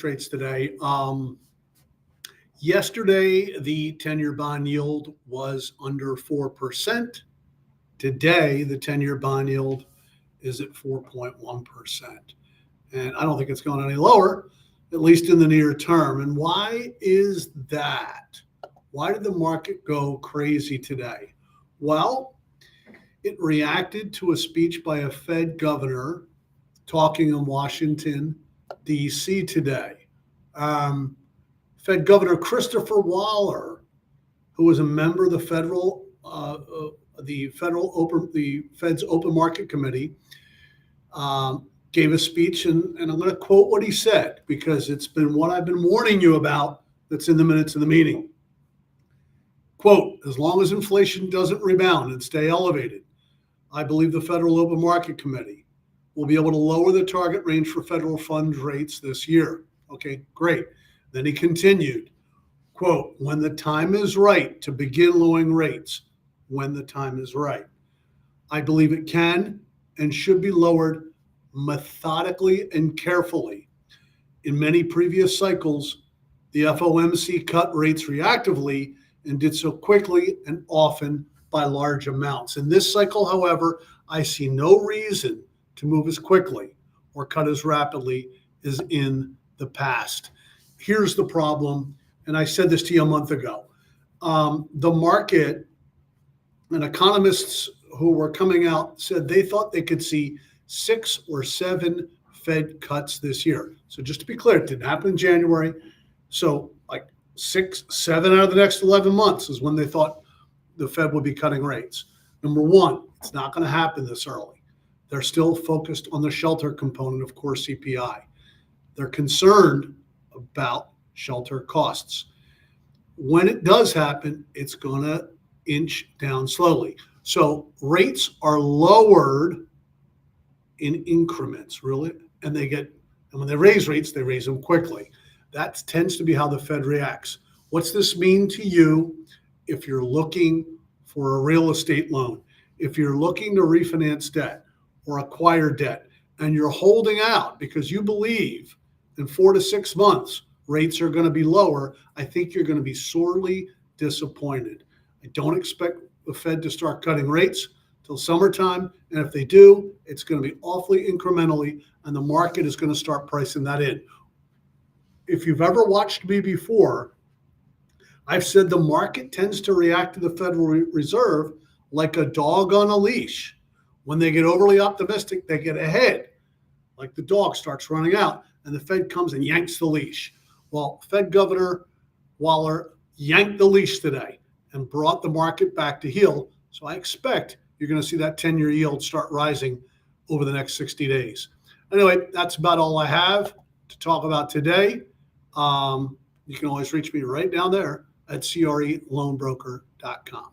Rates today. Yesterday, the 10-year bond yield was under 4%. Today, the 10-year bond yield is at 4.1%. And I don't think it's going any lower, at least in the near term. And why is that? Why did the market go crazy today? Well, it reacted to a speech by a Fed governor talking in Washington, D.C. today. Fed Governor Christopher Waller, who was a member of the Fed's Open Market Committee, gave a speech, and I'm going to quote what he said because it's been what I've been warning you about that's in the minutes of the meeting. Quote, as long as inflation doesn't rebound and stay elevated, I believe the Federal Open Market Committee will be able to lower the target range for federal funds rates this year. Okay, great. Then he continued, quote, when the time is right to begin lowering rates, when the time is right. I believe it can and should be lowered methodically and carefully. In many previous cycles, the FOMC cut rates reactively and did so quickly and often by large amounts. In this cycle, however, I see no reason to move as quickly or cut as rapidly as in the past. Here's the problem, and I said this to you a month ago. The market and economists who were coming out said they thought they could see 6 or 7 Fed cuts this year. So just to be clear, it didn't happen in January. So like 6, 7 out of the next 11 months is when they thought the Fed would be cutting rates. Number one, it's not going to happen this early. They're still focused on the shelter component of core CPI. They're concerned about shelter costs. When it does happen, it's going to inch down slowly. So rates are lowered in increments, really, and when they raise rates, they raise them quickly. That tends to be how the Fed reacts. What's this mean to you if you're looking for a real estate loan, if you're looking to refinance debt or acquire debt, and you're holding out because you believe in 4 to 6 months rates are going to be lower? I think you're going to be sorely disappointed. I don't expect the Fed to start cutting rates till summertime, and if they do, it's going to be awfully incrementally, and the market is going to start pricing that in. If you've ever watched me before, I've said the market tends to react to the Federal Reserve like a dog on a leash. When they get overly optimistic, they get ahead, like the dog starts running out, and the Fed comes and yanks the leash. Well, Fed Governor Waller yanked the leash today and brought the market back to heel. So I expect you're going to see that 10-year yield start rising over the next 60 days. Anyway, that's about all I have to talk about today. You can always reach me right down there at creloanbroker.com.